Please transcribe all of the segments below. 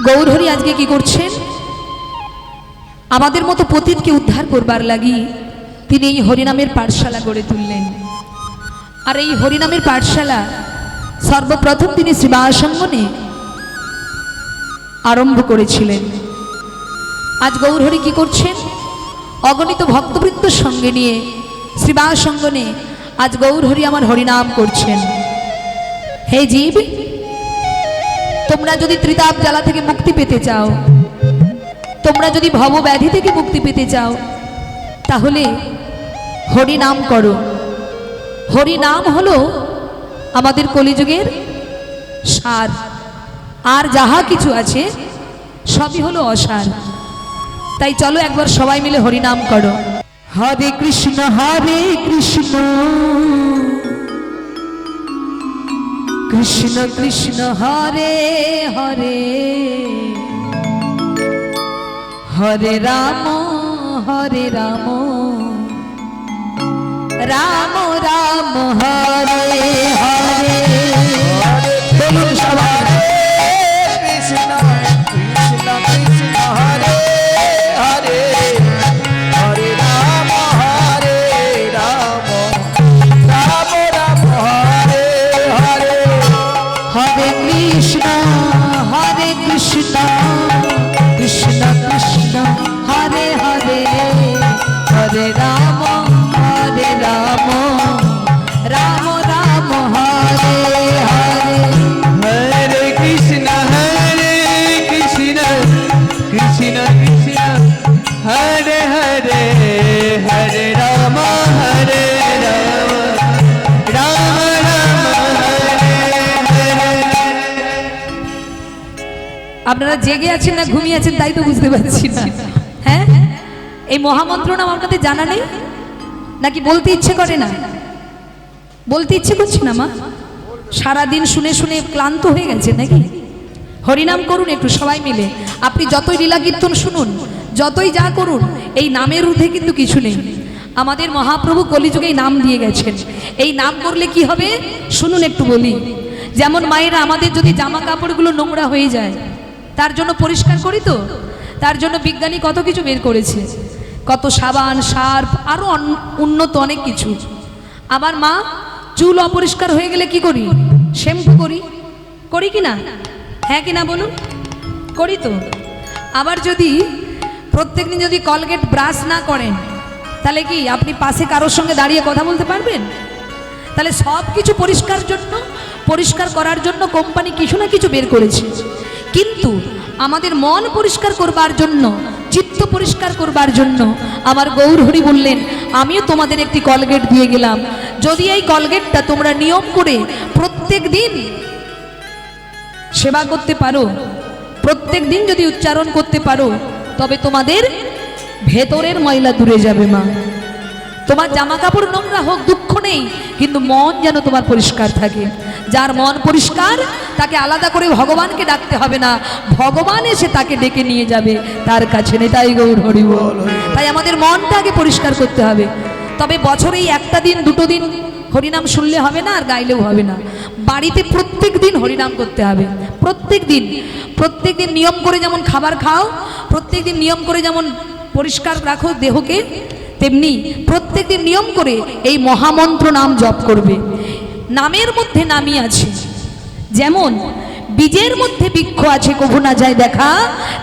গৌরহরি আজকে কি করছেন? আমাদের মতো পতিতকে উদ্ধার করবার লাগি তিনি এই হরিনামের পাঠশালা গড়ে তুললেন। আর এই হরিনামের পাঠশালা সর্বপ্রথম তিনি শ্রীবাসঙ্গনে আরম্ভ করেছিলেন। আজ গৌরহরি কি করছেন? অগণিত ভক্তবৃন্দর সঙ্গে নিয়ে শ্রীবাসঙ্গনে আজ গৌরহরি আমার হরিনাম করছেন। হে জীব, তোমরা যদি ত্রিতাপ জ্বালা থেকে মুক্তি পেতে চাও, তোমরা যদি ভবব্যাধি থেকে মুক্তি পেতে চাও, তাহলে হরিনাম করো। হরিনাম হলো আমাদের কলিযুগের সার, আর যাহা কিছু আছে সবই হলো অসার। তাই চলো একবার সবাই মিলে হরিনাম করো। হরে কৃষ্ণ কৃষ্ণ কৃষ্ণ হরে হরে, হরে রাম রাম রাম হরে হরে। বলুন সবাই, কৃষ্ণ কৃষ্ণ কৃষ্ণ হরে হরে, হরে রাম রাম রাম হরে হরে। হরে কৃষ্ণ কৃষ্ণ কৃষ্ণ হরে হরে, হরে রাম রাম রাম হরে হরে। হরে কৃষ্ণ কৃষ্ণ কৃষ্ণ হরে হরে, হরে রাম রাম রাম হরে হরে। আপনারা জেগে আছেন না ঘুমিয়ে আছেন তাই তো বুঝতে পারছি না। হ্যাঁ, এই মহামন্ত্র নাম আপনাদের জানা নেই নাকি? বলতে ইচ্ছে করে না? বলতে ইচ্ছে করছে না মা? সারাদিন শুনে শুনে ক্লান্ত হয়ে গেছে নাকি? হরিনাম করুন একটু সবাই মিলে। আপনি যতই লীলা কীর্তন শুনুন, যতই যা করুন, এই নামের ঊর্ধ্বে কিন্তু কিছু নেই। আমাদের মহাপ্রভু কলিযুগে এই নাম দিয়ে গেছেন। এই নাম করলে কি হবে শুনুন একটু বলি। যেমন মায়েরা আমাদের যদি জামা কাপড়গুলো নোংরা হয়ে যায়, তার জন্য পরিষ্কার করি তো, তার জন্য বিজ্ঞানী কত কিছু বের করেছে, কত সাবান সার্ফ আরো উন্নত অনেক কিছু। আবার মা চুল অপরিষ্কার হয়ে গেলে কি করি? শ্যাম্পু করি কি না? হ্যাঁ কি না বলুন? করি তো। আবার যদি প্রত্যেকদিন যদি কলগেট ব্রাশ না করেন, তাহলে কি আপনি পাশে কারোর সঙ্গে দাঁড়িয়ে কথা বলতে পারবেন? তাহলে সব কিছু পরিষ্কার করার জন্য কোম্পানি কিছু না কিছু বের করেছে। কিন্তু আমাদের মন পরিষ্কার করবার জন্য, চিত্ত পরিষ্কার করবার জন্য আমার গৌরহরি বললেন, আমিও তোমাদের একটি কলগেট দিয়ে গেলাম। যদি এই কলগেটটা তোমরা নিয়ম করে প্রত্যেক দিন সেবা করতে পারো, প্রত্যেক দিন যদি উচ্চারণ করতে পারো, তবে তোমাদের ভেতরের ময়লা দূরে যাবে মা। তোমার জামা কাপড় নোংরা হোক দুঃখ নেই, কিন্তু মন যেন তোমার পরিষ্কার থাকে। যার মন পরিষ্কার তাকে আলাদা করে ভগবানকে ডাকতে হবে না, ভগবান এসে তাকে ডেকে নিয়ে যাবে তার কাছে। তাই গৌর হরি বল। তাই আমাদের মনটা আগে পরিষ্কার করতে হবে। তবে বছরে একটা দিন দুটো দিন হরিনাম শুনলে হবে না, আর গাইলেও হবে না। বাড়িতে প্রত্যেক দিন হরিনাম করতে হবে। প্রত্যেক দিন নিয়ম করে যেমন খাবার খাও, প্রত্যেক দিন নিয়ম করে যেমন পরিষ্কার রাখো দেহকে, তেমনি প্রত্যেকদিন নিয়ম করে এই মহামন্ত্র নাম জপ করবে। নামের মধ্যে নামই আছে। যেমন বীজের মধ্যে বৃক্ষ আছে কভু না যায় দেখা,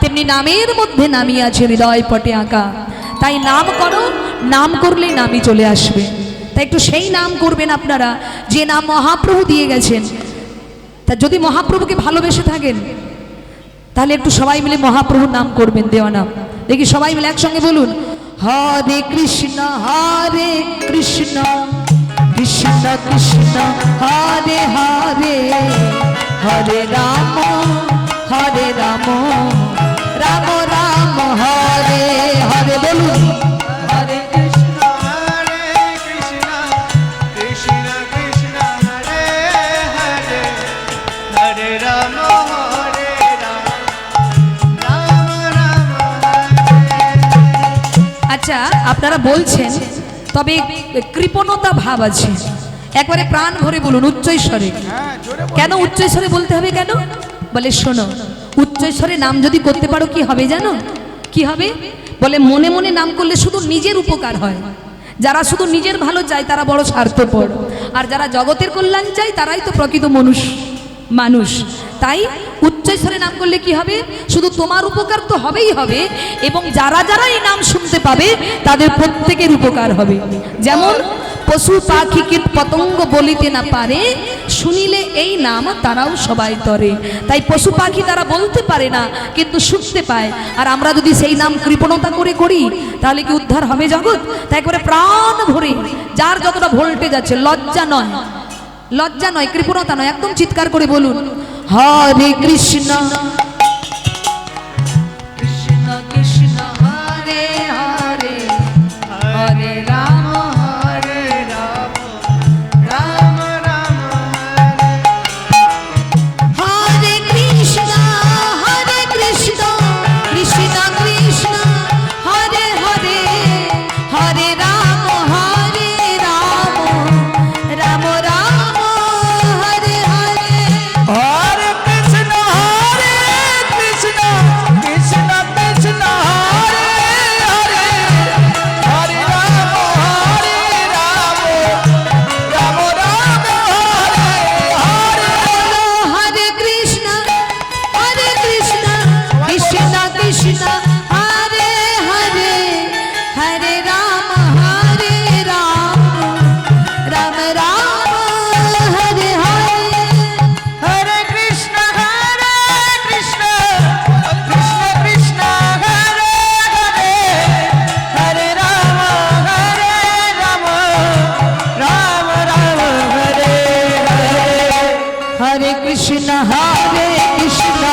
তেমনি নামের মধ্যে নামই আছে হৃদয় পটে আঁকা। তাই নাম করো, নাম করলেই নামই চলে আসবে। তাই একটু সেই নাম করবেন আপনারা যে নাম মহাপ্রভু দিয়ে গেছেন। তা যদি মহাপ্রভুকে ভালোবেসে থাকেন, তাহলে একটু সবাই মিলে মহাপ্রভুর নাম করবেন, দেওয়া নাম। দেখি সবাই মিলে একসঙ্গে বলুন, হরে কৃষ্ণ কৃষ্ণ কৃষ্ণ হরে হরে, হরে রাম রাম রাম হরে হরে। বলুন, হরে কৃষ্ণ কৃষ্ণ কৃষ্ণ হরে হরে, হরে রাম রাম রাম হরে। আচ্ছা আপনারা বলছেন, তবে কৃপণতা ভাব আছে। একবারে প্রাণ ভরে বলুন উচ্চৈস্বরে। কেন উচ্চৈস্বরে বলতে হবে? কেন বলে শোনো, উচ্চস্বরে নাম যদি করতে পারো কি হবে জানো? কি হবে? বলে মনে মনে নাম করলে শুধু নিজের উপকার হয়। যারা শুধু নিজের ভালো চায় তারা বড় স্বার্থপর, আর যারা জগতের কল্যাণ চায় তারাই তো প্রকৃত মানুষ। তাই উচ্চস্বরে নাম করলে কি হবে? শুধু তোমার উপকার তো হবেই হবে, এবং যারা যারা এই নাম শুনতে পাবে তাদের প্রত্যেকের উপকার হবে। যেমন পশু পাখি কীট পতঙ্গ বলিতে না পারে, শুনিলে এই নাম তারাও সবাই তরে। তাই পশু পাখি তারা বলতে পারে না কিন্তু শুনতে পায়, আর আমরা যদি সেই নাম কৃপণতা করে করি তাহলে কি উদ্ধার হবে জগৎ? তাই করে প্রাণ ভরে, যার যতটা ভোল্টেজ আছে, লজ্জা নয়, কৃপণতা নয়, একদম চিৎকার করে বলুন হরে কৃষ্ণ কৃষ্ণ কৃষ্ণ হরে হরে, হরে রাম হরে রাম রাম রাম হরে কৃষ্ণ কৃষ্ণ কৃষ্ণ হরে হরে, হরে রাম রাম রাম হরে হরে। হরে কৃষ্ণ কৃষ্ণ কৃষ্ণ কৃষ্ণ হরে হরে, হরে রাম রাম রাম হরে হরে। হরে কৃষ্ণ কৃষ্ণ কৃষ্ণ হরে হরে, হরে রাম রাম রাম হরে হরে। হরে কৃষ্ণ কৃষ্ণ কৃষ্ণ কৃষ্ণ হরে হরে, হরে রাম রাম রাম হরে হরে। হরে কৃষ্ণ কৃষ্ণ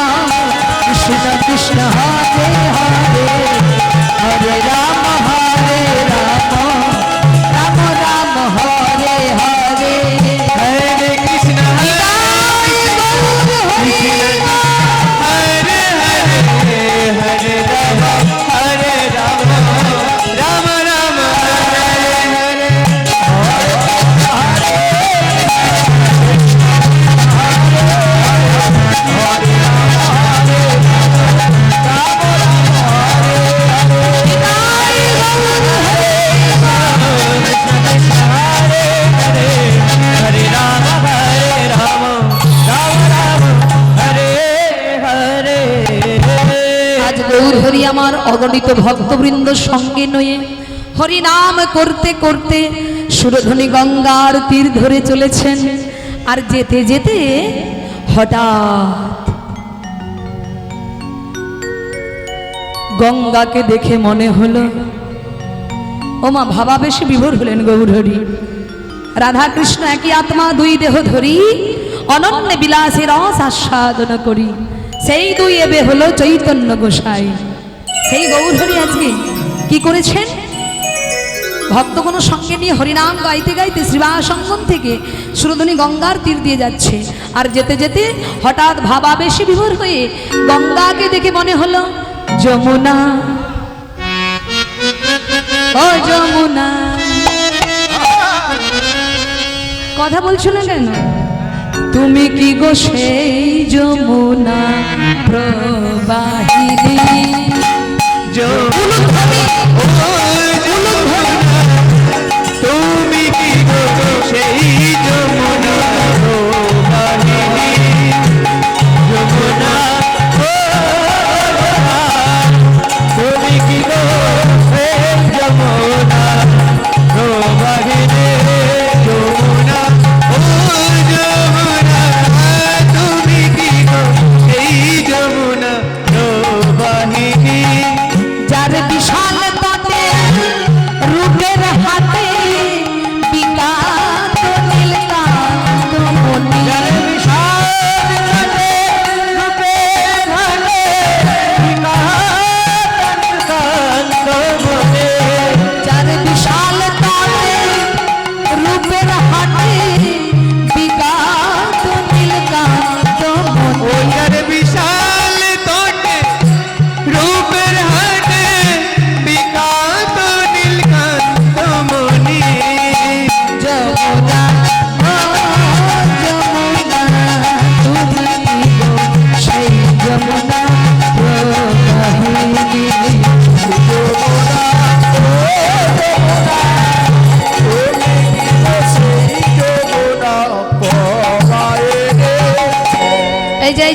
কৃষ্ণ কৃষ্ণ হরে হরে, হরে রাম রাম রাম হরে হরে। হরে কৃষ্ণ হরে হরে, হরে রাম রাম রাম হরে হরে। হরে রাম রাম হরে হরে। আজ গৌর হরি আমার অগণিত ভক্তবৃন্দ সঙ্গে নয়ে হরি নাম করতে করতে সুরধ্বনি গঙ্গার তীর ধরে চলেছেন। আর যেতে যেতে হঠাৎ গঙ্গাকে দেখে মনে হলো, ওমা ভাবাবেশে বিভোর হলেন গৌর হরি। রাধা কৃষ্ণ একই আত্মা, দুই দেহ ধরি অনন্য বিলাসে রস আস্বাদন করি। সেই দুই এবে হলো চৈতন্য গোসাই। সেই গৌর হরি আজকে কি করেছেন? ভক্তগণ সঙ্গে নিয়ে হরিনাম গাইতে গাইতে শ্রীবাসঙ্গম থেকে সুরধ্বনি গঙ্গার তীর দিয়ে যাচ্ছে। আর যেতে যেতে হঠাৎ ভাবাবেশে বিভোর হয়ে গঙ্গাকে দেখে মনে হলো, যমুনা ও যমুনা। কথা বলছো না কেন? তুমি কি গো সেই যমুনা প্রবাহিনী? তুমি কি গো সেই যমুনা প্রবাহিনী, যমুনা তুমি কি গো সেই যমুনা প্রবাহিনী, যমুনা ও যমুনা তুমি কি গো সেই যমুনা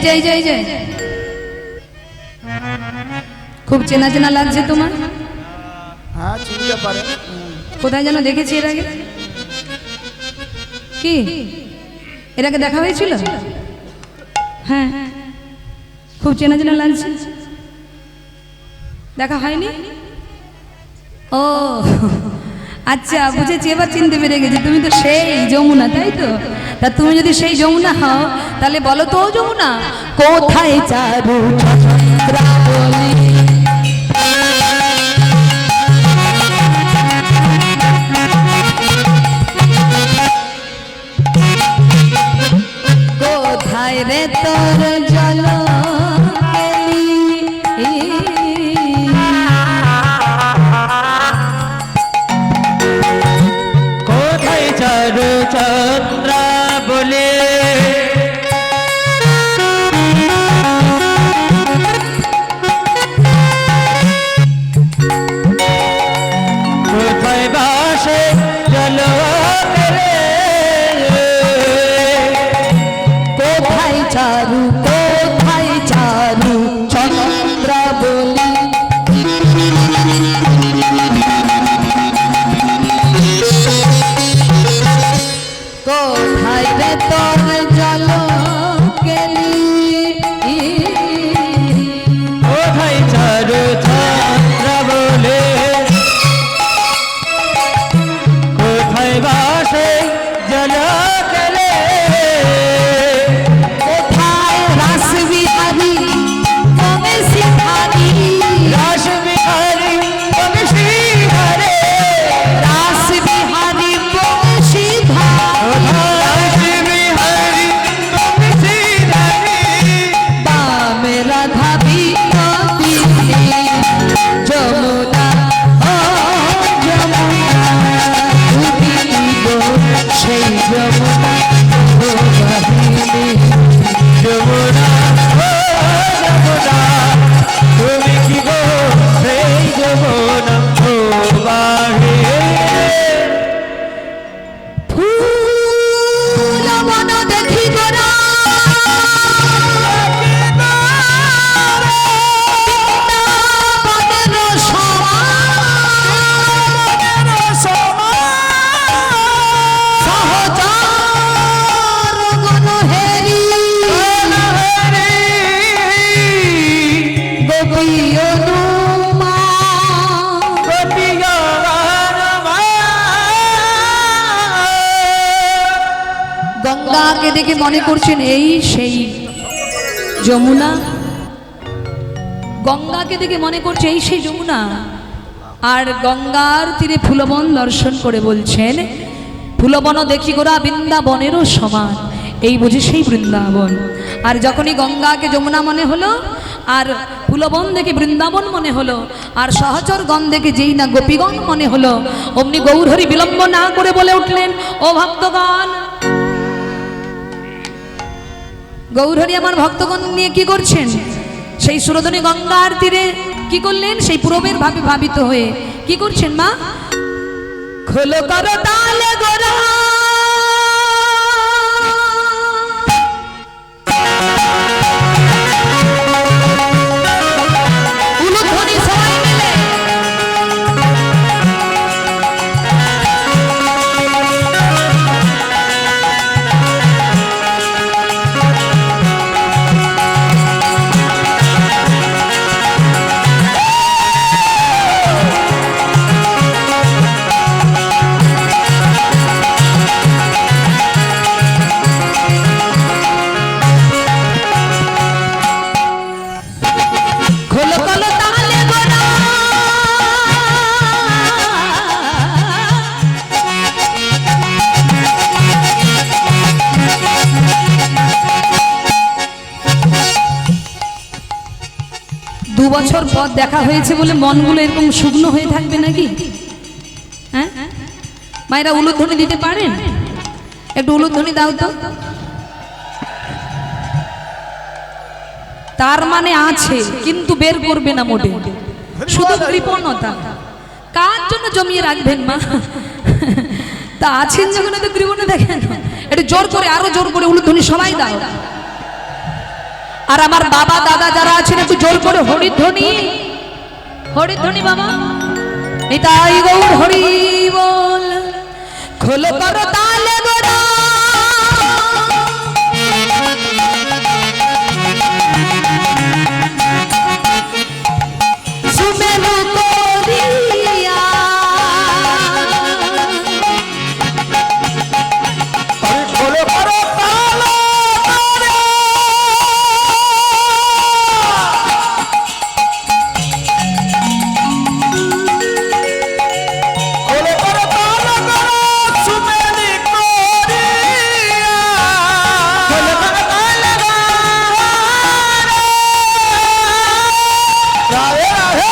যে খুব চেনা চেনা লাগছে তোমার। হ্যাঁ চিনতে পারেন। কোথায় যেন দেখেছি এর আগে। কি এর আগে দেখা হয়েছিল? হ্যাঁ খুব চেনা চেনা লাগছে। দেখা হয়নি? ও আচ্ছা বুঝেছি, এবার চিনতে পেরে গেছি। তুমি তো সেই যমুনা, তাই তো? তা তুমি যদি সেই যমুনা হও তাহলে বলো তো, যমুনা কোথায় চারু চন্দ্রাবলী? কোথায় রে তোর জল কোথায় চারু চন্দ্রা বলে কোথায় বাসে জল কোথায় চারু চন্দ্রাবলী? কোথায় রে তোর জল কেলি? কোথায় চারু চন্দ্রা বলে কোথায় বাসে জল কেলে কোথায় রাস বিহারী বংশীধারী? রাস বিহারী বংশীধারে রাস বিহারী বংশীধারী রাস বিহারী বংশীধারে বামে রাধা বিনোদিনী যমুনা, ও যমুনা তুমি গো সেই যমুনা ও বাহিনী। যমুনা ও যমুনা তুমি কি গো সেই যমুনা ও বাহিরে ফুল বন দেখি গোরা বৃন্দাবনের সহচর গণ হেরি গোপী অনুমা। গঙ্গাকে দেখে মনে করছেন এই সেই যমুনা। গঙ্গাকে দেখে মনে করছে এই সেই যমুনা। আর গঙ্গার তীরে ফুলবন দর্শন করে বলছেন, ফুলবন দেখি গোরা বৃন্দাবনেরও সমান, এই বুঝি সেই বৃন্দাবন। আর যখনই গঙ্গাকে যমুনা মনে হলো, আর ফুলবন দেখে বৃন্দাবন মনে হলো, আর সহচর গণ দেখে যেই না গোপীগণ মনে হলো, অমনি গৌরহরি বিলম্ব না করে বলে উঠলেন, ও ভক্তগণ, গৌরহরি আমার ভক্তগণ নিয়ে কি করছেন? সেই সুরধনী গঙ্গার তীরে কি করলেন? সেই পূরবের ভাবে ভাবিত হয়ে কি করছেন? মা খোলো করো তালে গোরা, উলুধ্বনি সবাই মিলে। খোলো খোলো তালে গোরা, দু বছর পর দেখা হয়েছে বলে মনগুলো এরকম শুকনো হয়ে থাকবে নাকি? হ্যাঁ মায়েরা উলুধ্বনি দিতে পারেন? একটু উলুধ্বনি দাও তো। তার মানে আছে কিন্তু বের করবে না মোটে, শুধু কৃপণতা। কার জন্য জমিয়ে রাখবেন মা? তা আছেন যখন এত কৃপণতা দেখেন, একটু জোর করে, আরো জোর করে উলুধ্বনি সবাই দাও। আর আমার বাবা দাদা যারা আছেন একটু জোর করে হরিধ্বনি, হরিধ্বনি বাবা। নিতাই গৌর হরি বল। খোলো করো তালে গোড়া, সুমেরু করিয়া আরে খোলো করো তালা করে। খোলো করো তালা করে, সুমেলি করিয়া। খোলো করো তালা করে। রাধে রাধে।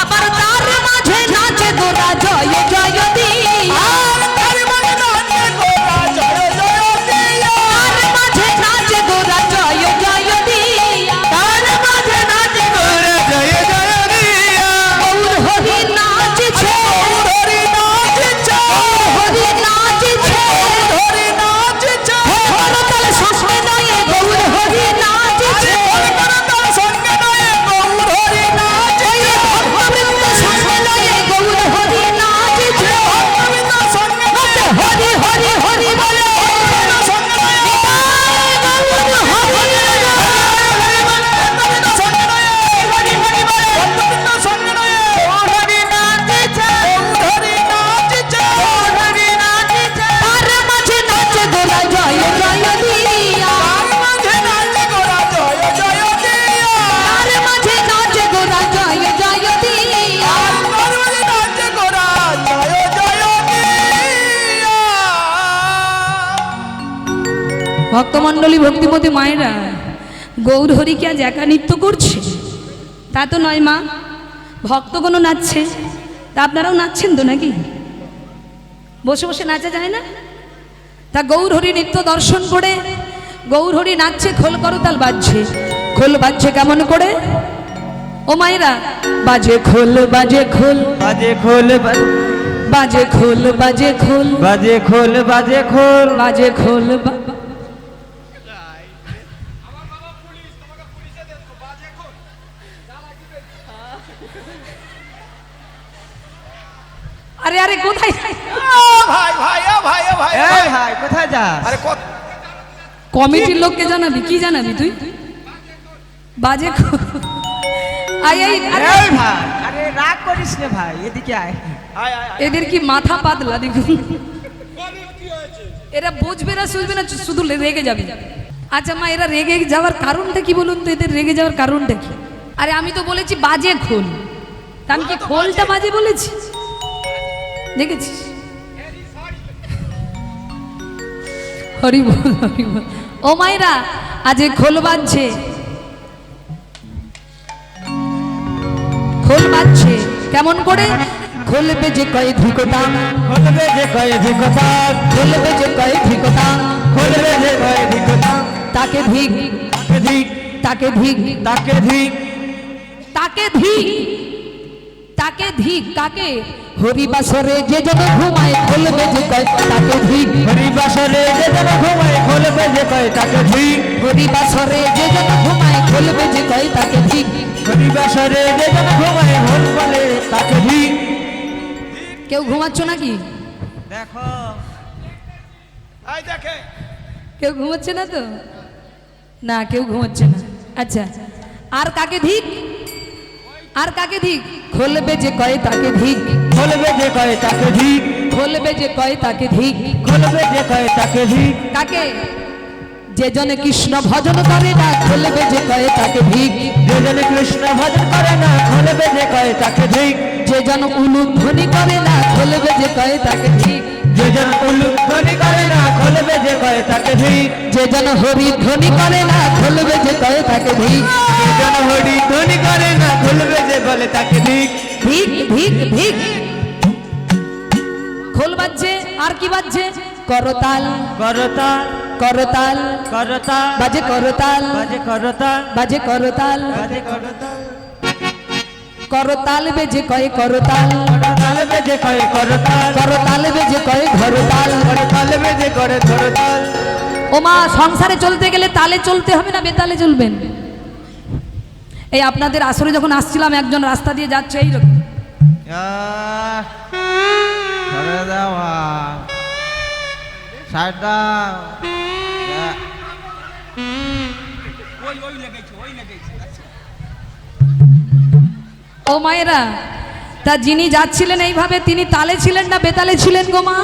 আবার তার মাঝে নাচে গোরা জয় জয় দিয়া, তার মাঝে নাচে গোরা জয় জয় দিয়া, গৌর হরি নাচছে, হরি নাচছে, হরতাল সঙ্গে নয়ে গৌর হরি নাচছে, ভক্তবৃন্দ সঙ্গে নয়ে গৌর হরি নাচছে, হরি হরি হরি বলে তার মাঝে নাচে গোরা জয় জয় দিয়া, তার মাঝে নাচে গোরা জয় জয় দিয়া। ভক্তমণ্ডলী ভক্তিমতী মায়েরা, গৌর হরি কি আজ একা নৃত্য করছে? তা তো নয় মা, ভক্তগণও নাচছে, তা আপনারাও নাচছেন তো নাকি? বসে বসে নাচা যায় না? তা গৌর হরি নৃত্য দর্শন করে গৌর হরি নাচছে, খোল করতাল বাজছে। খোল বাজছে কেমন করে? ও মায়েরা, বাজে খোল বাজে খোল, বাজে খোল বাজে খোল বাজে খোল, বাজে খোল বাজে খোল বাজে খোল আরে আরে কোথায় ভাই ভাই ও ভাই ও ভাই এই ভাই কোথায় যাস? আরে কত কমিটির লোককে জানাবি? কি জানাবি তুই? বাজে আই আই আরে এই ভাই, আরে রাগ করিস না ভাই, এদিকে আয়। আয় আয় আয়। এদের কি মাথা পাতলা দেখুন, এরা বুঝবে না শুনবে না, শুধু রেগে যাবে। আচ্ছা মা, এরা রেগে যাওয়ার কারণটা কি বলুন তো? এদের রেগে যাওয়ার কারণটা কি? আরে আমি তো বলেছি বাজে খোল, তা আমি কি খোলটা বাজে বলেছি? দেখেছিস? হরি বল হরি বল। ও মায়েরা, আজ এই খোল বাজছে, খোল বাজছে কেমন করে? খোল বেজে কয়ে ধিকতাম, খোলবে যে কয়ে ধিকতা, খোল বেজে কয়ে ধিকতাম, খোলবে যে কয়ে ধিকতা, তাকে ধিক, তাকে ধিক, তাকে ধিক, তাকে ধিক, তাকে ধিক, তাকে ধিক কাকে? হরিবাসরে যে জন ঘুমায়, খোল বেজে কয় তাকে ধিক, হরিবাসরে যে জন ঘুমায়, খোলবে যে কয়ে তাকে ধিক, হরিবাসরে যে জন ঘুমায়, খোল বেজে কয় তাকে ধিক। হরিবাসরে যে জন ঘুমায়, খোল বলে তাকে ধিক। কেউ ঘুমাচ্ছ নাকি? দেখো আয় দেখে কেউ ঘুমাচ্ছে না তো? না, কেউ ঘুমাচ্ছে না। আচ্ছা, আর কাকে ধিক? আর কাকে ধিক? খোল বেজে কয় তাকে ধিক, খোলবে যে কয়ে তাকে ধিক, খোল বেজে কয় তাকে ধিক। খোলবে যে কয়ে তাকে ধিক, কাকে? যে জনে কৃষ্ণ ভজন করে না, খোল বেজে কয় তাকে ধিক। যে জন কৃষ্ণ ভজন করে না, খোলবে যে কয়ে তাকে ধিক, যে জন উলুধ্বনি করে না, খোল বেজে কয় তাকে ধিক। যে জন উলুধ্বনি করে না, খোলবে যে কয়ে তাকে ধিক, যে জন হরি ধ্বনি করে না, খোল বেজে কয় তাকে ধিক। যে জন হরি ধ্বনি করে না, খোলবে যে বলে তাকে ধিক। ধিক ধিক ধিক। খোল বাজছে, আর কি বাজছে? করতাল, করতাল, করতাল, করতাল, বাজে করতাল, বাজে করতাল, বাজে করতাল। বাজে করতাল। করতাল বেজে কয় করতাল, করতাল বেজে কয় করতাল, করতাল বেজে কয় ঘরতাল। করতাল বেজে করে ধরতাল। ও মা, সংসারে চলতে গেলে তালে চলতে হবে না বেতালে চলবেন? এই আপনাদের আসরে যখন আসছিলাম একজন রাস্তা দিয়ে যাচ্ছে এইরকম, ধরে দেওয়া সাইড দাও। ও মায়েরা, তা যিনি যাচ্ছিলেন এইভাবে তিনি তালে ছিলেন না বেতালে ছিলেন গো মা?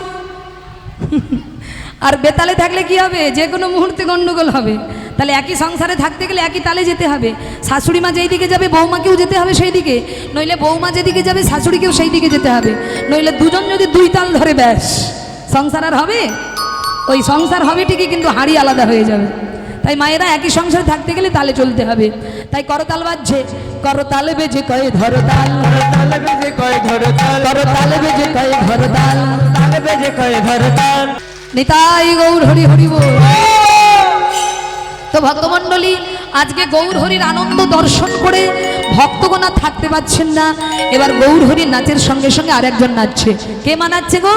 আর বেতালে থাকলে কি হবে, যে কোনো মুহূর্তে গন্ডগোল হবে। তাহলে একই সংসারে থাকতে গেলে একই তালে যেতে হবে। শাশুড়ি মা যেই দিকে যাবে বৌমাকেও যেতে হবে সেই দিকে, নইলে বৌমা যেদিকে যাবে শাশুড়িকেও সেই দিকে যেতে হবে। নইলে দুজন যদি দুই তাল ধরে ব্যাস সংসার আর হবে? ওই সংসার হবে ঠিকই, কিন্তু হাঁড়ি আলাদা হয়ে যাবে। তাই মায়েরা একই সংসারে থাকতে গেলে তালে চলতে হবে। তাই করতাল বাজছে, করতাল বেজে কয় ধরতাল, করতাল বেজে কয় ধরতাল, করতাল বেজে কয় ধরতাল। করতাল বেজে কয় ধরতাল। নিতাই গৌর হরি হরি বল। তো ভক্তমণ্ডলী, আজকে গৌর হরির আনন্দ দর্শন করে ভক্তগণ আর থাকতে পারছেন না। এবার গৌর হরির নাচের সঙ্গে সঙ্গে আরেকজন নাচছে। কে মা নাচছে গো?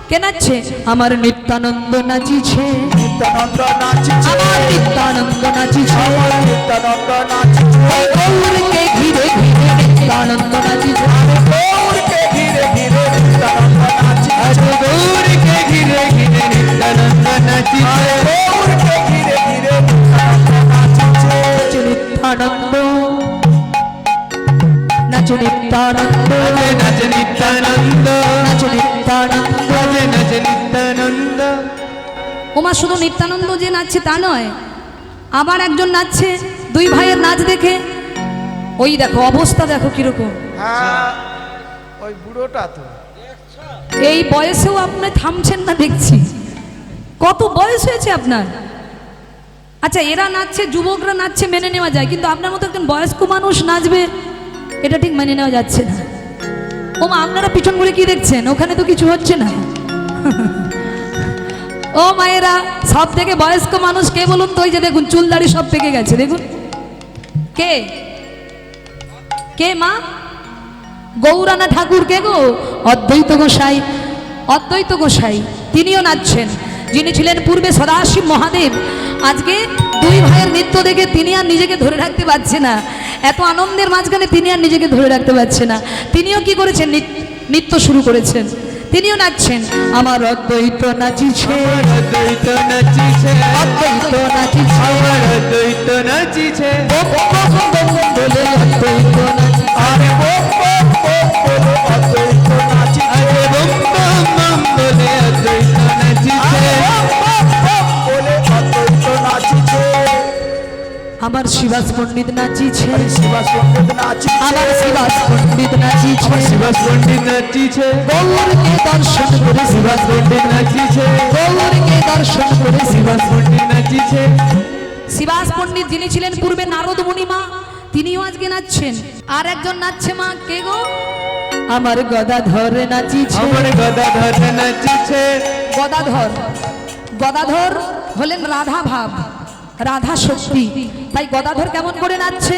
কে নাচছে? আমার নিত্যানন্দ নাচিছে, নিত্যানন্দ নাচিছে, আমার নিত্যানন্দ নাচিছে, আমার নিত্যানন্দ নাচিছে, গৌরকে ঘিরে ঘিরে নিত্যানন্দ নাচিছে, গৌরকে ঘিরে ঘিরে নিত্যানন্দ নাচিছে, গৌরকে ঘিরে ঘিরে নিত্যানন্দ নাচিছে, গৌরকে ঘিরে ঘিরে নিত্যানন্দ নাচিছে। নিত্যানন্দ নাচো, নিত্যানন্দ নাচে নিত্যানন্দ, নাচো, নিত্যানন্দ। নাচে নাচে নিত্যানন্দ। ওমা, শুধু নিত্যানন্দ যে নাচছে তা নয়, আবার একজন নাচছে। দুই ভাইয়ের নাচ দেখে ওই দেখো অবস্থা, দেখো কিরকম। হ্যাঁ, ওই বুড়োটা তো এই বয়সেও আপনি থামছেন না দেখছি। কত বয়স হয়েছে আপনার? আচ্ছা, এরা নাচছে, যুবকরা নাচছে মেনে নেওয়া যায়, কিন্তু আপনার মতো একজন বয়স্ক মানুষ নাচবে, এটা ঠিক মেনে নেওয়া যাচ্ছে না। ওমা, আপনারা পিছন ঘুরে কি দেখছেন? ওখানে তো কিছু হচ্ছে না। ও মায়েরা, সব থেকে বয়স্ক মানুষ কে বলুন তো? ওই যে দেখুন, চুল দাড়ি সব পেকে গেছে, দেখুন। কে কে মা? গৌরানা ঠাকুর। কে গো? অদ্বৈত গোসাই। অদ্বৈত গোসাই তিনিও নাচছেন, যিনি ছিলেন পূর্বে সদাশিব মহাদেব। আজকে দুই ভাইয়ের নৃত্য দেখে তিনি আর নিজেকে ধরে রাখতে পারছে না। এত আনন্দের মাঝখানে তিনি আর নিজেকে ধরে রাখতে পারছে না। তিনিও কি করেছেন? নৃত্য শুরু করেছেন, তিনিও নাচছেন। আমার অদ্বৈত নাচিছে, অদ্বৈত নাচিছে, অদ্বৈত নাচিছে, আমার অদ্বৈত নাচিছে, বলে অদ্বৈত নাচিছে। আরে বোম বোম বোম বলে অদ্বৈত নাচিছে, বম বম বম বলে অদ্বৈত নাচিছে, বোম বোম বলে অদ্বৈত নাচিছে। আমার শিবাস পণ্ডিত নাচিছে, আরে শিবাস পণ্ডিত নাচিছে, আমার শিবাস পণ্ডিত নাচিছে। শিবাস পণ্ডিত নাচিছে, গৌরকে দর্শন করে শিবাস পণ্ডিত নাচিছে, গৌরকে দর্শন করে শিবাস পণ্ডিত নাচিছে। শিবাস পণ্ডিত যিনি ছিলেন পূর্বে নারদ মুনিমা, তিনিও আজকে নাচছেন। আর একজন নাচছে মা, কে গো? আমার গদাধর নাচিছে। আমার গদাধর নাচিছে, গদাধর, গদাধর হলেন রাধা ভাব, রাধা শক্তি। তাই গদাধর কেমন করে নাচছে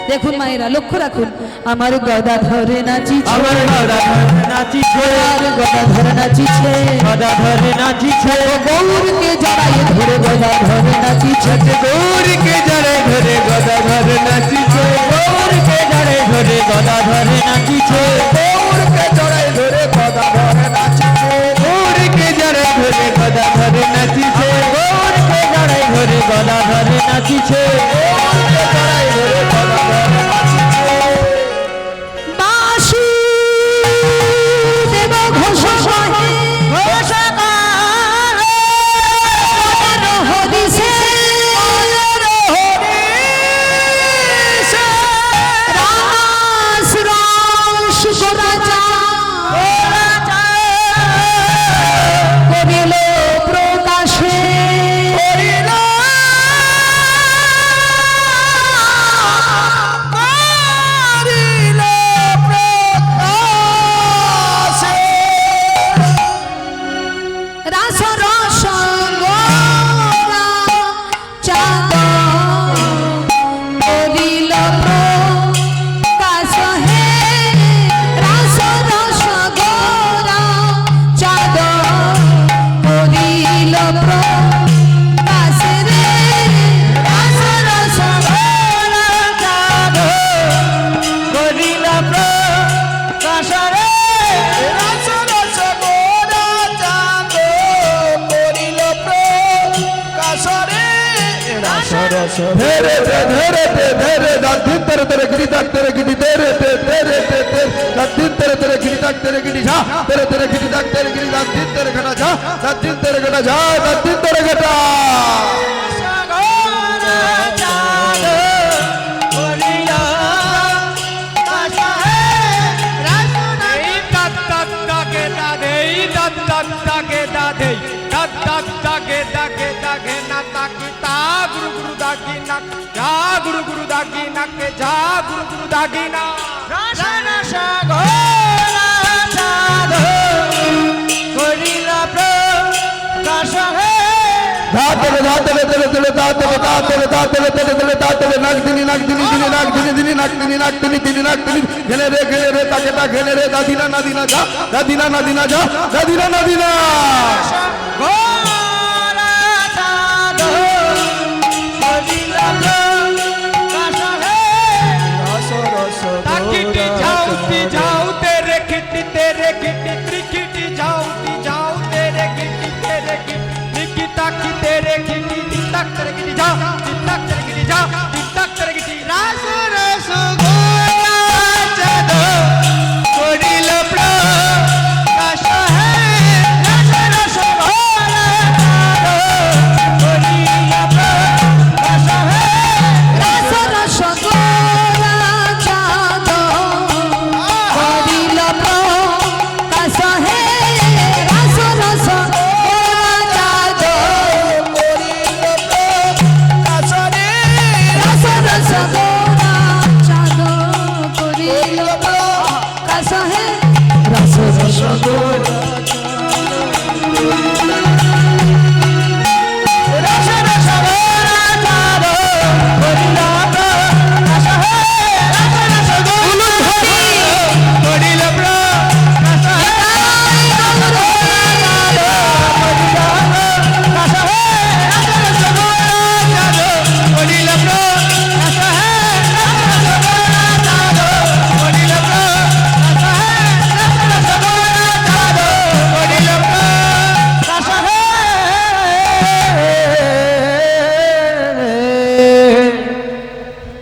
দেখুন মায়েরা, লক্ষ্য রাখুন। আমার গদাধর নাচিছে, আমার গদাধর নাচিছে, আমার গদাধর নাচিছে, গদাধর নাচিছে, গৌরকে জড়াই ধরে গদাধর নাচিছে, গৌরকে জড়ে ধরে গদাধর নাচিছে, গৌরকে জড়ে ধরে গদাধর নাচিছে, গৌরকে জড়াই ধরে গদাধর নাচিছে, গৌরকে জড়ে ধরে গদাধর নাচিছে, গৌরকে জড়ে ধরে গদাধর নাচিছে, গৌরকে জড়াই ধরে গদাধর নাচিছে। বাসি দেব ঘোষ সহে হদিসে রাস রাস গোরাজা করিল প্রকাশে ধেরে ধেরে ধেরে দিন তেরে তেরে গিরি তাক তেরে গিরি ধেরে ধেরে দিন তেরে তেরে গিরি তাক তেরে গিরি ঝা তেরে তেরে গিরি তাক তেরে গিরি দিন তেরে ঘটা ঝা দিন তেরে ঘটা ঝা দিন তেরে ঘটা গুরু গুরু দাগি নাকে যা গুরু গুরু দাগি না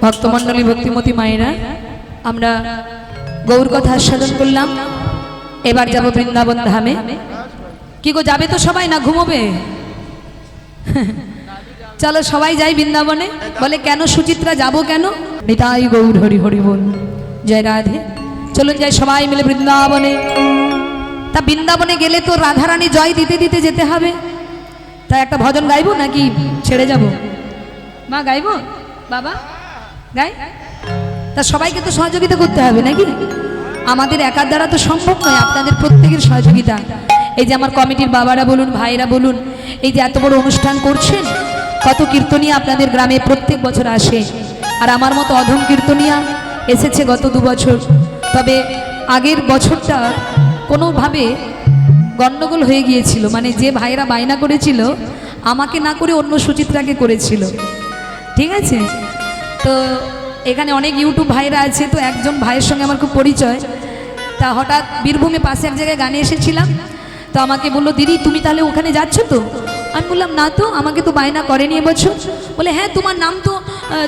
ভক্তমণ্ডলী ভক্তিমতী মায়েরা আমরা গৌর কথা আস্বাদন করলাম। এবার যাব বৃন্দাবন ধামে। কি গো, যাবে তো সবাই না ঘুমোবে? চলো সবাই যাই বৃন্দাবনে। বলে কেন সুচিত্রা, যাব কেন? নিতাই গৌর হরি হরি বল, জয় রাধে। চলুন যাই সবাই মিলে বৃন্দাবনে। তা বৃন্দাবনে গেলে তো রাধারানী জয় দিতে দিতে যেতে হবে। তাই একটা ভজন গাইবো নাকি ছেড়ে যাব? মা গাইবো? বাবা গাই? তা সবাইকে তো সহযোগিতা করতে হবে নাকি? আমাদের একার দ্বারা তো সম্ভব নয়, আপনাদের প্রত্যেকের সহযোগিতা। এই যে আমার কমিটির বাবারা বলুন, ভাইরা বলুন, এই যে এত বড় অনুষ্ঠান করছেন, কত কীর্তনিয়া আপনাদের গ্রামে প্রত্যেক বছর আসে। আর আমার মতো অধম কীর্তনিয়া এসেছে গত 2 বছর। তবে আগের বছরটা কোনোভাবে গণ্ডগোল হয়ে গিয়েছিল, মানে যে ভাইরা বায়না করেছিল আমাকে না করে অন্য সুচিত্রাকে করেছিল, ঠিক আছে? তো এখানে অনেক ইউটিউব ভাইরা আছে, তো একজন ভাইয়ের সঙ্গে আমার খুব পরিচয়। তা হঠাৎ বীরভূমে পাশে এক জায়গায় গানে এসেছিলাম, তো আমাকে বললো দিদি তুমি তাহলে ওখানে যাচ্ছ তো? আমি বললাম না তো, আমাকে তো বায়না করেনি এবছর। বলে হ্যাঁ তোমার নাম তো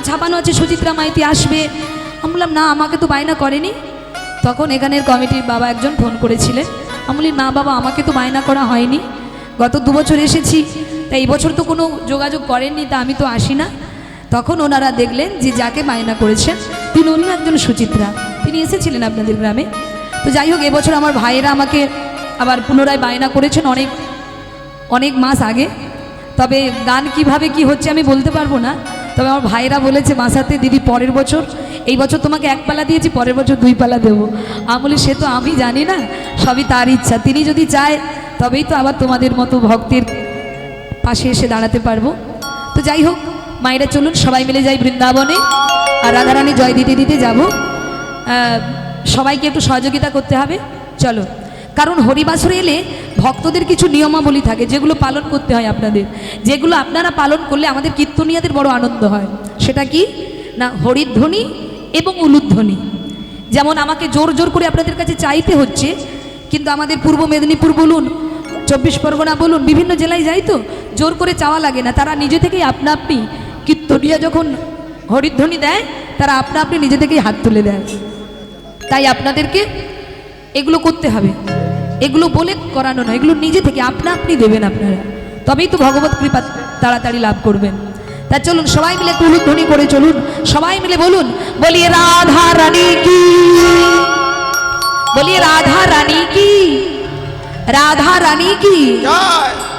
ছাপানো আছে, সুচিত্রা মাইতি আসবে। আমি বললাম না, আমাকে তো বায়না করেনি। তখন এখানের কমিটির বাবা একজন ফোন করেছিলেন। আমি বলি না বাবা, আমাকে তো বায়না করা হয়নি, গত 2 বছর এসেছি, তা এই বছর তো কোনো যোগাযোগ করেননি, তা আমি তো আসি না। তখন ওনারা দেখলেন যে যাকে বায়না করেছেন তিনি অন্য একজন সুচিত্রা, তিনি এসেছিলেন আপনাদের গ্রামে। তো যাই হোক, এবছর আমার ভাইয়েরা আমাকে আবার পুনরায় বায়না করেছেন অনেক অনেক মাস আগে। তবে গান কিভাবে কি হচ্ছে আমি বলতে পারবো না। তবে আমার ভাইয়েরা বলেছে বাসাতে দিদি পরের বছর, এই বছর তোমাকে 1 পালা দিয়েছি, পরের বছর 2 পালা দেবো। আমি বলি সে তো আমি জানি না, সবই তার ইচ্ছা, তিনি যদি চায় তবেই তো আবার তোমাদের মতো ভক্তের পাশে এসে দাঁড়াতে পারবো। তো যাই হোক মায়েরা, চলুন সবাই মিলে যাই বৃন্দাবনে, আর রাধারানী জয় দিতে দিতে যাব। সবাইকে একটু সহযোগিতা করতে হবে, চলো। কারণ হরিবাসরে এলে ভক্তদের কিছু নিয়মাবলী থাকে যেগুলো পালন করতে হয় আপনাদের, যেগুলো আপনারা পালন করলে আমাদের কীর্তনিয়াদের বড় আনন্দ হয়। সেটা কি না, হরিধ্বনি এবং উলুধ্বনি। যেমন আমাকে জোর জোর করে আপনাদের কাছে চাইতে হচ্ছে, কিন্তু আমাদের পূর্ব মেদিনীপুর বলুন, 24 পরগনা বলুন, বিভিন্ন জেলায় যাই তো জোর করে চাওয়া লাগে না, তারা নিজে থেকেই আপনা আপনি কীর্তনিয়া যখন হরিধ্বনি দেয় তারা আপনা আপনি নিজে থেকেই হাত তুলে দেয়। তাই আপনাদেরকে এগুলো করতে হবে, এগুলো বলে করানো নয়, এগুলো নিজে থেকে আপনা আপনি দেবেন আপনারা, তবেই তো ভগবত কৃপা তাড়াতাড়ি লাভ করবেন। তা চলুন সবাই মিলে একটু উলুধ্বনি করে চলুন, সবাই মিলে বলুন, বলিয়ে রাধা রানী কি, বলিয়ে রাধা রানী কি, রাধা রানী কি। জয়।